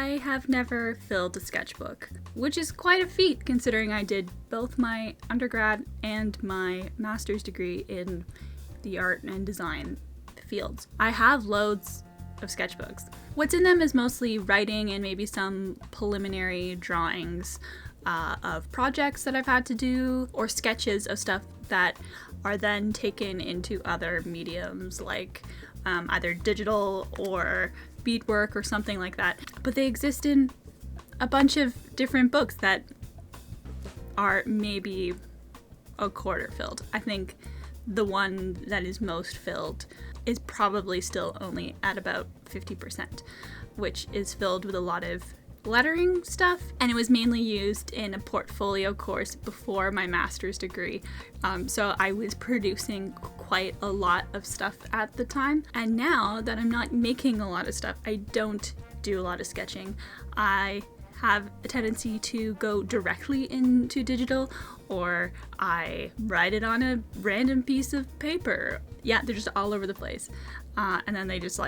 I have never filled a sketchbook, which is quite a feat considering I did both my undergrad and my master's degree in the art and design fields. I have loads of sketchbooks. What's in them is mostly writing and maybe some preliminary drawings of projects that I've had to do, or sketches of stuff that are then taken into other mediums like either digital or beadwork or something like that. But they exist in a bunch of different books that are maybe a quarter filled. I think the one that is most filled is probably still only at about 50%, which is filled with a lot of lettering stuff, and it was mainly used in a portfolio course before my master's degree. So I was producing quite a lot of stuff at the time, and now that I'm not making a lot of stuff, I don't do a lot of sketching. I have a tendency to go directly into digital, or I write it on a random piece of paper. Yeah, they're just all over the place. And then they just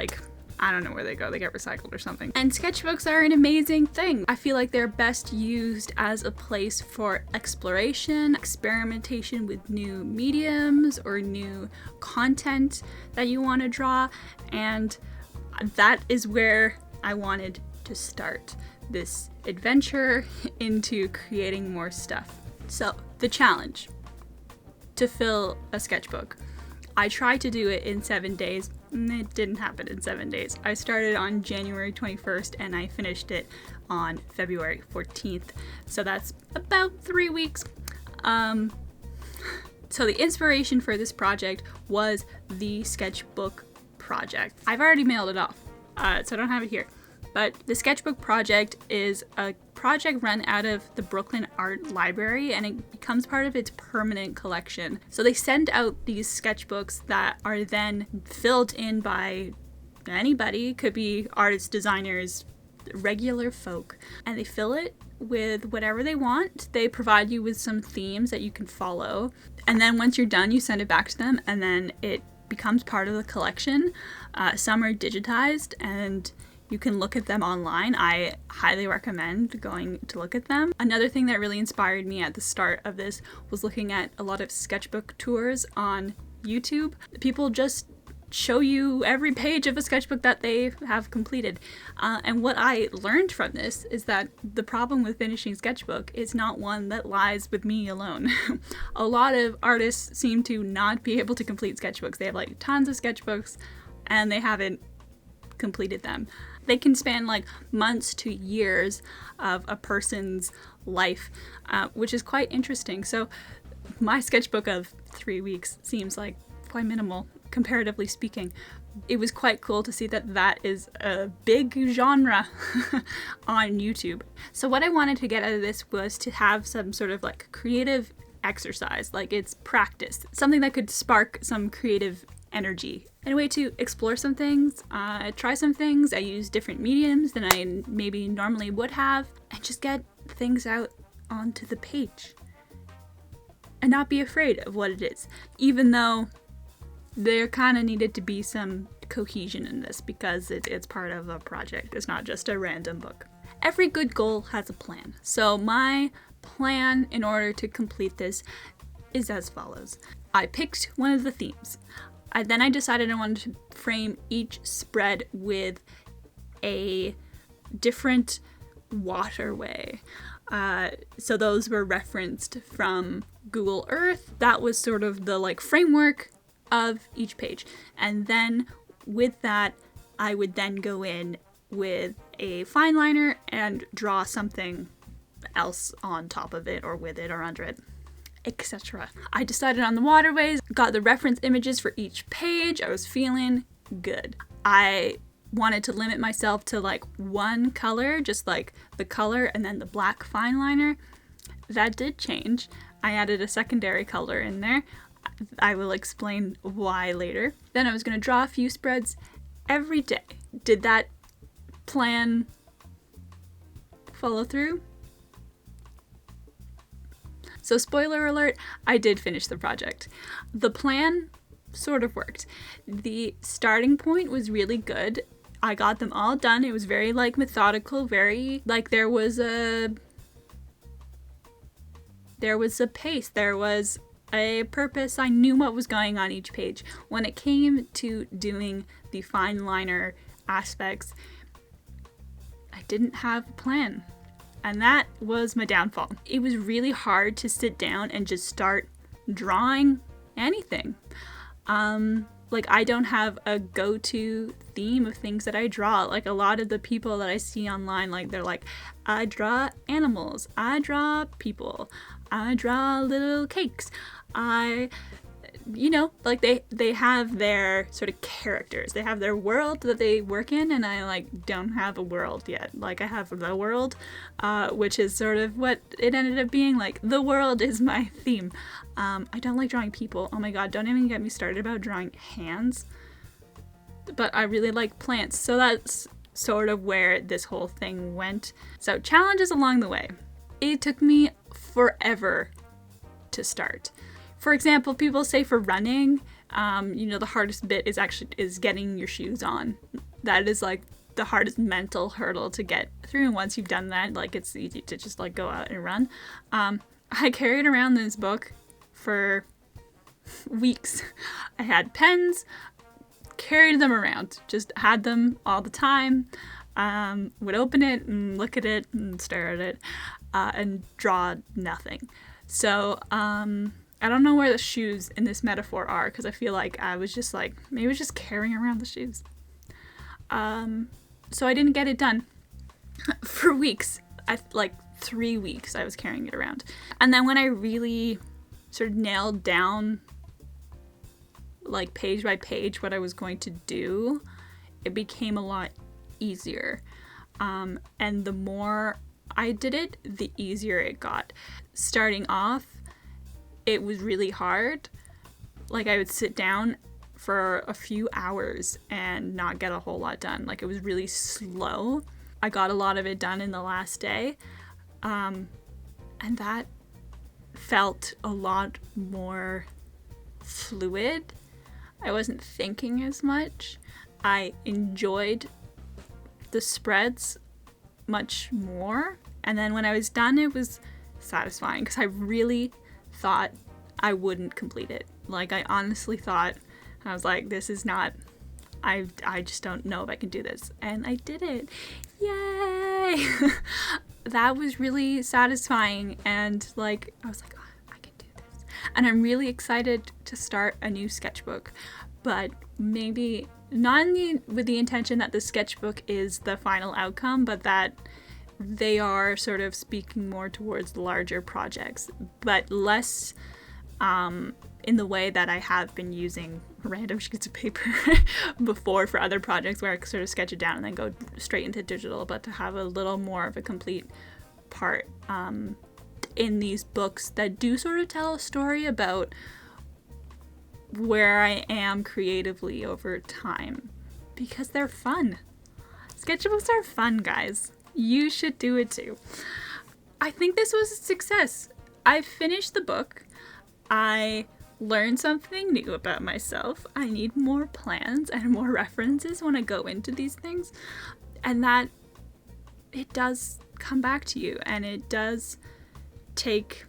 I don't know where they go, they get recycled or something. And sketchbooks are an amazing thing. I feel like they're best used as a place for exploration, experimentation with new mediums or new content that you want to draw, and that is where I wanted to start this adventure into creating more stuff. So, the challenge to fill a sketchbook. I tried to do it in 7 days. It didn't happen in 7 days. I started on January 21st and I finished it on February 14th. So that's about 3 weeks. So the inspiration for this project was the Sketchbook Project. I've already mailed it off, so I don't have it here. But the Sketchbook Project is a project run out of the Brooklyn Art Library, and it becomes part of its permanent collection. So they send out these sketchbooks that are then filled in by anybody, could be artists, designers, regular folk, and they fill it with whatever they want. They provide you with some themes that you can follow, and then once you're done, you send it back to them, and then it becomes part of the collection. Some are digitized, and you can look at them online. I highly recommend going to look at them. Another thing that really inspired me at the start of this was looking at a lot of sketchbook tours on YouTube. People just show you every page of a sketchbook that they have completed. And what I learned from this is that the problem with finishing sketchbook is not one that lies with me alone. A lot of artists seem to not be able to complete sketchbooks. They have tons of sketchbooks and they haven't completed them. They can span months to years of a person's life, which is quite interesting. So my sketchbook of 3 weeks seems like quite minimal, comparatively speaking. It was quite cool to see that that is a big genre on YouTube. So what I wanted to get out of this was to have some sort of creative exercise, it's practice, something that could spark some creative energy, and a way to explore some things, try some things. I use different mediums than I maybe normally would have, and just get things out onto the page and not be afraid of what it is, even though there kind of needed to be some cohesion in this because it's part of a project. It's not just a random book. Every good goal has a plan. So my plan in order to complete this is as follows. I picked one of the themes. Then I decided I wanted to frame each spread with a different waterway. So those were referenced from Google Earth. That was sort of the framework of each page. And then with that, I would then go in with a fine liner and draw something else on top of it or with it or under it, etc. I decided on the waterways, got the reference images for each page. I was feeling good. I wanted to limit myself to one color, just the color and then the black fine liner. That did change. I added a secondary color in there. I will explain why later. Then I was going to draw a few spreads every day. Did that plan follow through? So spoiler alert, I did finish the project. The plan sort of worked. The starting point was really good. I got them all done. It was very like methodical, very like there was a pace, there was a purpose. I knew what was going on each page. When it came to doing the fine liner aspects, I didn't have a plan. And that was my downfall. It was really hard to sit down and just start drawing anything. Like I don't have a go-to theme of things that I draw. Like a lot of the people that I see online, like they're like, I draw animals, I draw people, I draw little cakes. Like they have their sort of characters. They have their world that they work in, and I like don't have a world yet. Like I have the world, which is sort of what it ended up being. Like the world is my theme. I don't like drawing people. Oh my god, don't even get me started about drawing hands. But I really like plants, so that's sort of where this whole thing went. So challenges along the way. It took me forever to start. For example, people say for running, the hardest bit is getting your shoes on. That is like the hardest mental hurdle to get through. And once you've done that, like it's easy to just like go out and run. I carried around this book for weeks. I had pens, carried them around, just had them all the time. Would open it and look at it and stare at it and draw nothing. So, I don't know where the shoes in this metaphor are, because I feel like I was just like, maybe I was just carrying around the shoes. So I didn't get it done for weeks. Like 3 weeks I was carrying it around. And then when I really sort of nailed down, like page by page, what I was going to do, it became a lot easier. And the more I did it, the easier it got. Starting off, it was really hard. Like I would sit down for a few hours and not get a whole lot done. Like it was really slow. I got a lot of it done in the last day. And that felt a lot more fluid. I wasn't thinking as much. I enjoyed the spreads much more. And then when I was done, it was satisfying because I really thought I wouldn't complete it. Like I honestly thought, I was like, this is not, I just don't know if I can do this. And I did it. Yay! That was really satisfying. And like, I was like, oh, I can do this. And I'm really excited to start a new sketchbook, but maybe not with the intention that the sketchbook is the final outcome, but that they are sort of speaking more towards larger projects, but less in the way that I have been using random sheets of paper before for other projects where I sort of sketch it down and then go straight into digital, but to have a little more of a complete part in these books that do sort of tell a story about where I am creatively over time, because they're fun. Sketchbooks are fun, guys. You should do it too. I think this was a success. I finished the book. I learned something new about myself. I need more plans and more references when I go into these things. And that it does come back to you, and it does take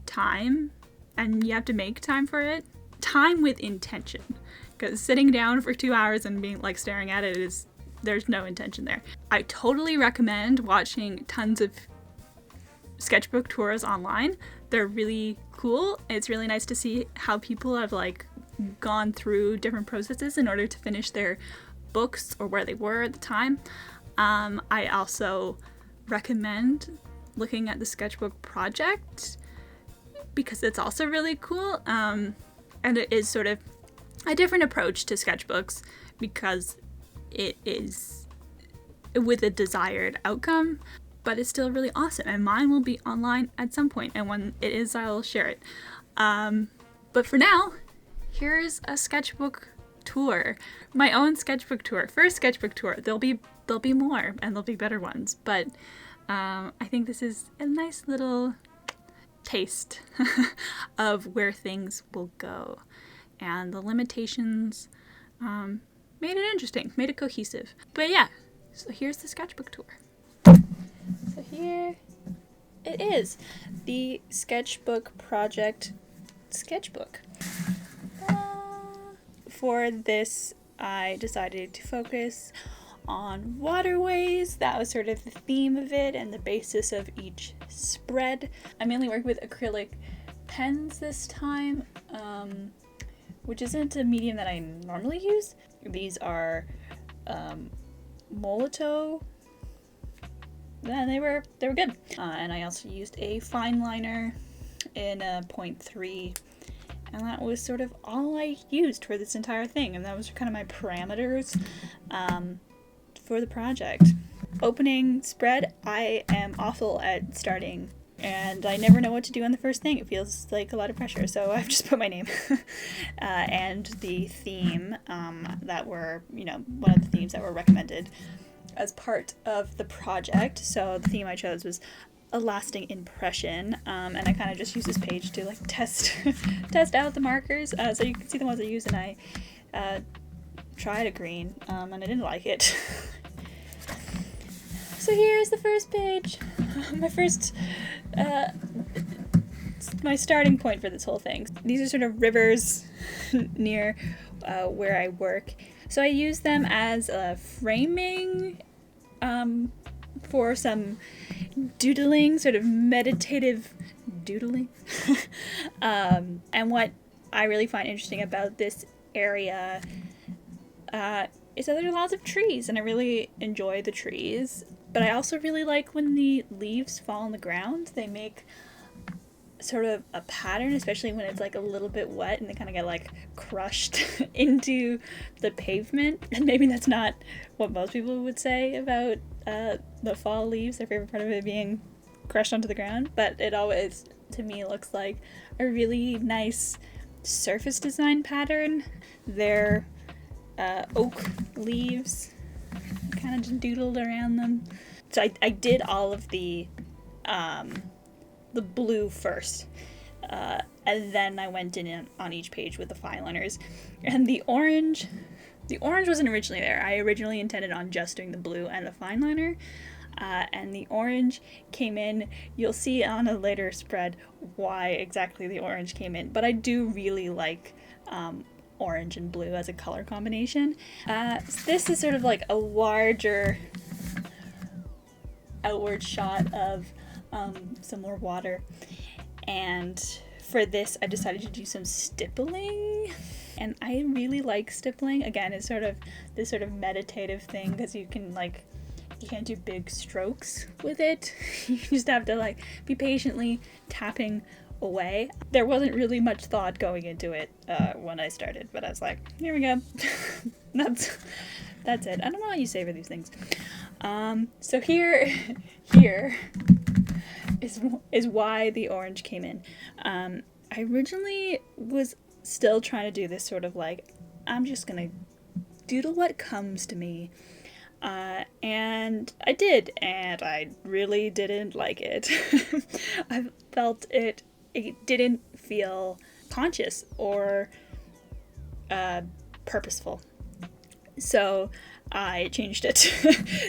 time, and you have to make time for it. Time with intention. Because sitting down for 2 hours and being like staring at it is, there's no intention there. I totally recommend watching tons of sketchbook tours online. They're really cool. It's really nice to see how people have like gone through different processes in order to finish their books or where they were at the time. I also recommend looking at the Sketchbook Project because it's also really cool. And it is sort of a different approach to sketchbooks because it is with a desired outcome, but it's still really awesome. And mine will be online at some point, and when it is, I'll share it. But for now, here's a sketchbook tour, my own sketchbook tour, first sketchbook tour. There'll be more, and there'll be better ones, but I think this is a nice little taste of where things will go and the limitations made it interesting, made it cohesive. But yeah, so here's the sketchbook tour. So here it is, the Sketchbook Project sketchbook. For this, I decided to focus on waterways. That was sort of the theme of it and the basis of each spread. I mainly work with acrylic pens this time, which isn't a medium that I normally use. These are Molotow. Yeah, they were good. And I also used a fine liner in a 0.3, and that was sort of all I used for this entire thing, and that was kind of my parameters for the project. Opening spread, I am awful at starting, and I never know what to do on the first thing. It feels like a lot of pressure, so I've just put my name and the theme that were, one of the themes that were recommended as part of the project. So the theme I chose was a lasting impression, and I kind of just use this page to like test out the markers, so you can see the ones I use. And I tried a green, and I didn't like it. So here's the first page, my starting point for this whole thing. These are sort of rivers near where I work, so I use them as a framing for some doodling, sort of meditative doodling. And what I really find interesting about this area is that there are lots of trees, and I really enjoy the trees. But I also really like when the leaves fall on the ground. They make sort of a pattern, especially when it's like a little bit wet and they kind of get like crushed into the pavement. And maybe that's not what most people would say about the fall leaves, their favorite part of it being crushed onto the ground. But it always, to me, looks like a really nice surface design pattern. They're oak leaves, kind of just doodled around them. So I did all of the blue first, and then I went in on each page with the fine liners. And the orange wasn't originally there. I originally intended on just doing the blue and the fine liner, and the orange came in. You'll see on a later spread why exactly the orange came in, but I do really like orange and blue as a color combination. So this is sort of like a larger outward shot of some more water, and for this I decided to do some stippling, and I really like stippling. Again, it's sort of this sort of meditative thing, because you can't do big strokes with it. You just have to like be patiently tapping away. There wasn't really much thought going into it when I started, but I was like, here we go. That's it. I don't know how you savor these things. So here is why the orange came in. I originally was still trying to do this sort of like, I'm just gonna doodle what comes to me. And I did, and I really didn't like it. I felt it didn't feel conscious or purposeful. So I changed it.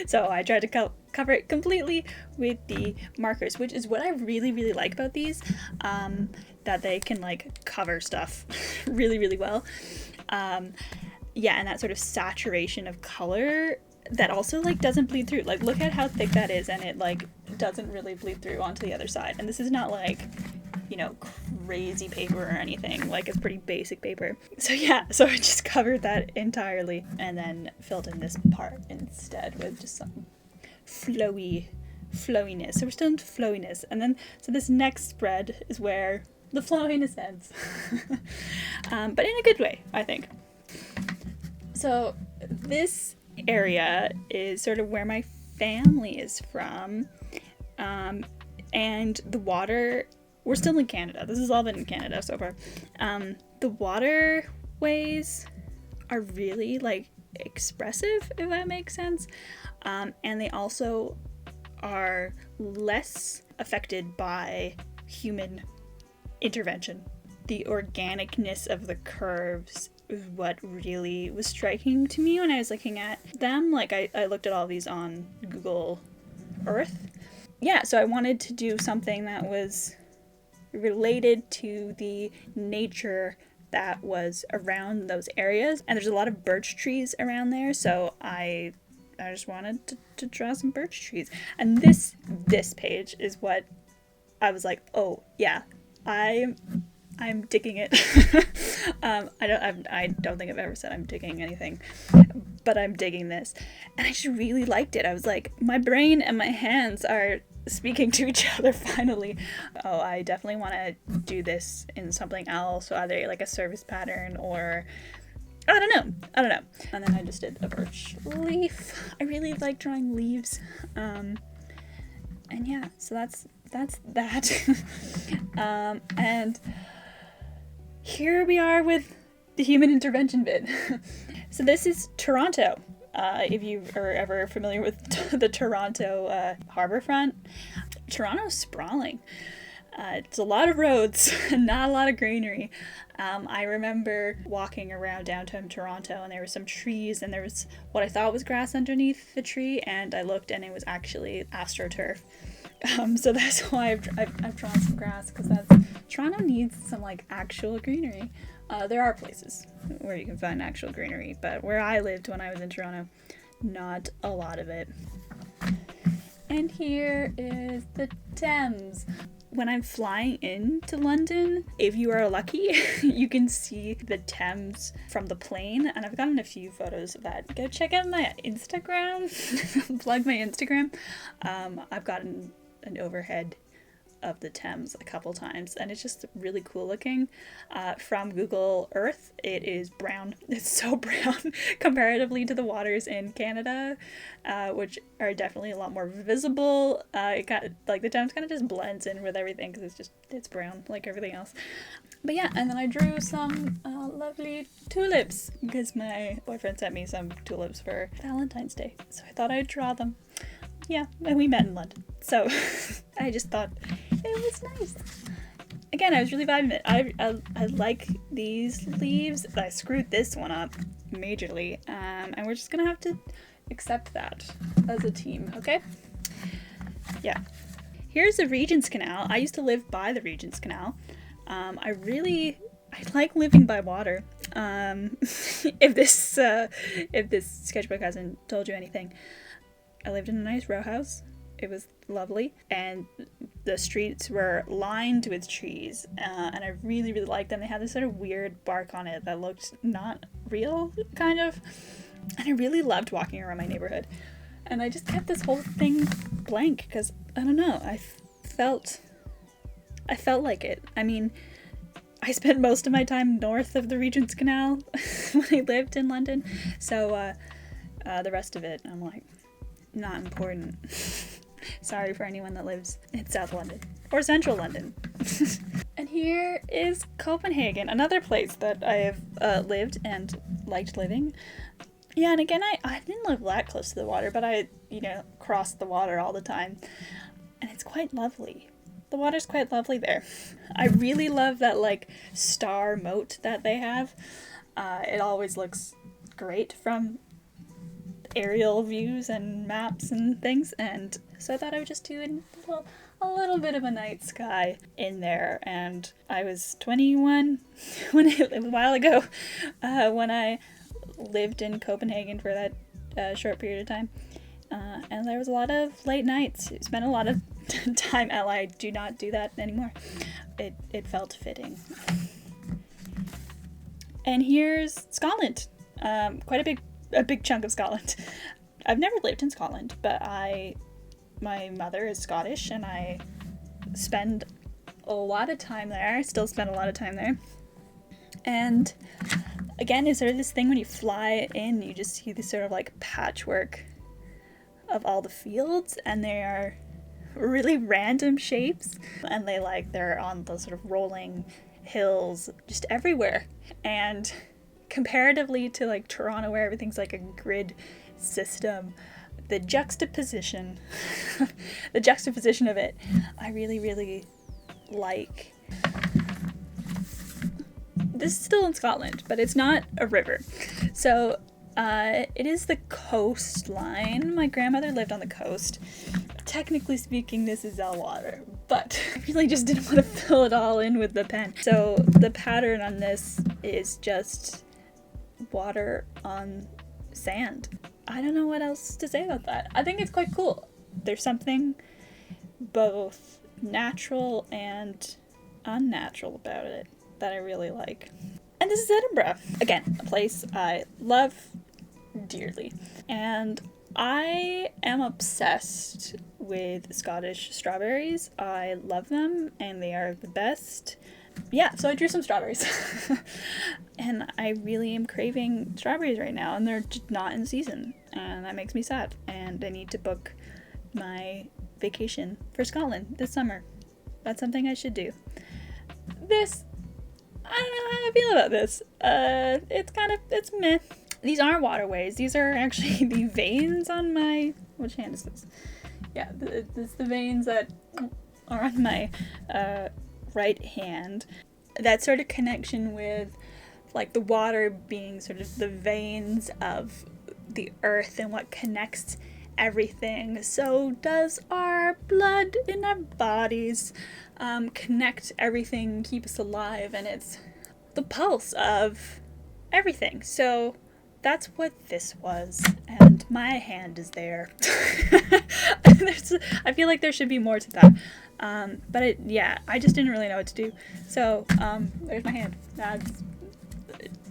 So I tried to cover it completely with the markers, which is what I really, really like about these, that they can like cover stuff really, really well. Yeah, and that sort of saturation of color that also like doesn't bleed through. Like, look at how thick that is, and it like doesn't really bleed through onto the other side. And this is not like, crazy paper or anything. Like, it's pretty basic paper. So yeah, so I just covered that entirely and then filled in this part instead with just some flowiness. So we're still into flowiness. And then, so this next spread is where the flowiness ends. But in a good way, I think. So this area is sort of where my family is from. And the water, we're still in Canada. This has all been in Canada so far. The waterways are really like expressive, if that makes sense. And they also are less affected by human intervention. The organicness of the curves what really was striking to me when I was looking at them. Like, I looked at all these on Google Earth. Yeah, so I wanted to do something that was related to the nature that was around those areas. And there's a lot of birch trees around there, so I just wanted to draw some birch trees. And this page is what I was like, oh yeah, I'm digging it. I don't think I've ever said I'm digging anything, but I'm digging this. And I just really liked it. I was like, my brain and my hands are speaking to each other finally. Oh, I definitely want to do this in something else, so either like a service pattern or I don't know. And then I just did a birch leaf. I really like drawing leaves. And yeah, so that's that. And here we are with the human intervention bit. So this is Toronto. If you are ever familiar with the Toronto harborfront, Toronto's sprawling. It's a lot of roads and not a lot of greenery. I remember walking around downtown Toronto, and there were some trees, and there was what I thought was grass underneath the tree, and I looked and it was actually AstroTurf. So that's why I've drawn some grass, because Toronto needs some like actual greenery. There are places where you can find actual greenery, but where I lived when I was in Toronto, not a lot of it. And here is the Thames. When I'm flying into London, if you are lucky, you can see the Thames from the plane, and I've gotten a few photos of that. Go check out my Instagram, plug my Instagram. I've gotten an overhead of the Thames a couple times, and it's just really cool looking. From Google Earth, it is brown. It's so brown comparatively to the waters in Canada, which are definitely a lot more visible. It got like the Thames kind of just blends in with everything because it's brown like everything else. But yeah, and then I drew some lovely tulips because my boyfriend sent me some tulips for Valentine's Day, so I thought I'd draw them. Yeah, and we met in London, so I just thought it was nice. Again, I was really vibing it. I like these leaves. I screwed this one up majorly, and we're just gonna have to accept that as a team, okay? Yeah. Here's the Regent's Canal. I used to live by the Regent's Canal. I like living by water. If this sketchbook hasn't told you anything, I lived in a nice row house. It was lovely, and the streets were lined with trees, and I really, really liked them. They had this sort of weird bark on it that looked not real, kind of, and I really loved walking around my neighborhood. And I just kept this whole thing blank because, I don't know, I felt like it. I mean, I spent most of my time north of the Regent's Canal when I lived in London, so the rest of it, I'm like, not important. Sorry for anyone that lives in South London or Central London. And here is Copenhagen, another place that I have lived and liked living. Yeah, and again, I didn't live that close to the water, but I, crossed the water all the time. And it's quite lovely. The water's quite lovely there. I really love that, star moat that they have. It always looks great from aerial views and maps and things, and so I thought I would just do a little bit of a night sky in there. And I was 21 a while ago when I lived in Copenhagen for that short period of time, and there was a lot of late nights. I spent a lot of time out. I do not do that anymore. It felt fitting. And here's Scotland, quite a big chunk of Scotland. I've never lived in Scotland, but my mother is Scottish, and I spend a lot of time there. I still spend a lot of time there. And again, is there this thing when you fly in, you just see this sort of patchwork of all the fields, and they are really random shapes, and they're on those sort of rolling hills just everywhere. And comparatively to Toronto, where everything's like a grid system, the juxtaposition of it, I really, really like. this is still in Scotland, but it's not a river. So it is the coastline. My grandmother lived on the coast. Technically speaking, this is Zell water, but I really just didn't want to fill it all in with the pen. So the pattern on this is just water on sand. I don't know what else to say about that. I think it's quite cool. There's something both natural and unnatural about it that I really like. And this is Edinburgh. Again, a place I love dearly. And I am obsessed with Scottish strawberries. I love them and they are the best. Yeah, so I drew some strawberries. And I really am craving strawberries right now, and they're just not in season. And that makes me sad. And I need to book my vacation for Scotland this summer. That's something I should do. This, I don't know how I feel about this. It's meh. These aren't waterways. These are actually the veins on my, which hand is this? Yeah, it's the veins that are on my right hand. That sort of connection with like the water being sort of the veins of the earth and what connects everything. So does our blood in our bodies connect everything, keep us alive, and it's the pulse of everything. So that's what this was, and my hand is there. I feel like there should be more to that, but I just didn't really know what to do. So there's my hand. That's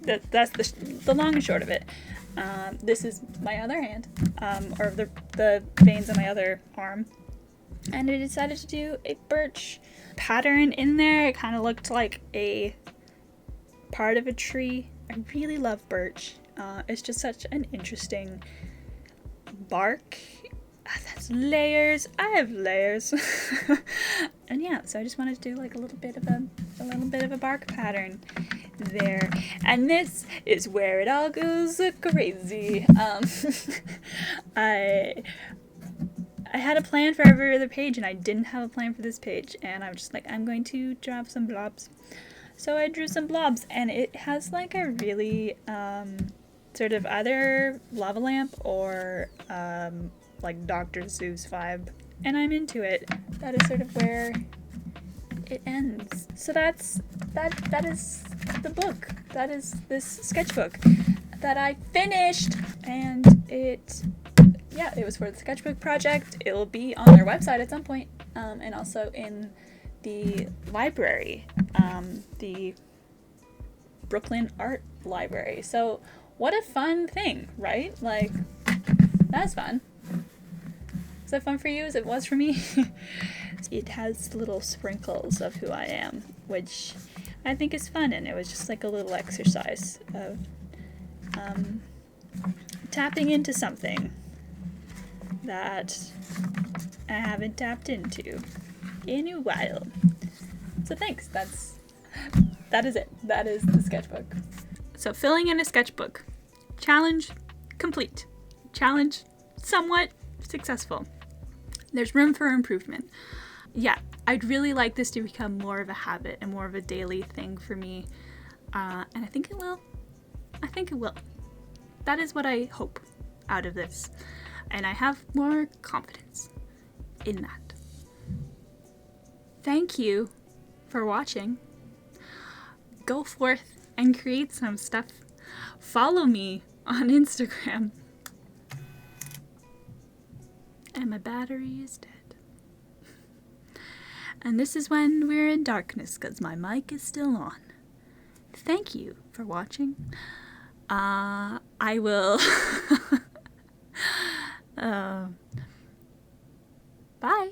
the long and short of it. This is my other hand, or the veins on my other arm, and I decided to do a birch pattern in there. It kind of looked like a part of a tree. I really love birch. It's just such an interesting bark. That's layers. I have layers. And yeah, so I just wanted to do like a little bit of a bark pattern there. And this is where it all goes crazy. I had a plan for every other page, and I didn't have a plan for this page. And I was just like, I'm going to draw some blobs. So I drew some blobs, and it has like a really sort of either lava lamp or like Dr. Seuss vibe, and I'm into it. That is sort of where it ends. So that is the book. That is this sketchbook that I finished, and it was for the Sketchbook Project. It will be on their website at some point, and also in the library, the Brooklyn Art Library. So what a fun thing, right? Like, that's fun. Is that fun for you as it was for me? It has little sprinkles of who I am, which I think is fun, and it was just like a little exercise of tapping into something that I haven't tapped into in a while. So thanks. That is it. That is the sketchbook. So filling in a sketchbook. Challenge complete. Challenge somewhat successful. There's room for improvement. Yeah, I'd really like this to become more of a habit and more of a daily thing for me. And I think it will. That is what I hope out of this. And I have more confidence in that. Thank you for watching. Go forth and create some stuff. Follow me on Instagram. And my battery is dead. And this is when we're in darkness because my mic is still on. Thank you for watching. I will... Bye.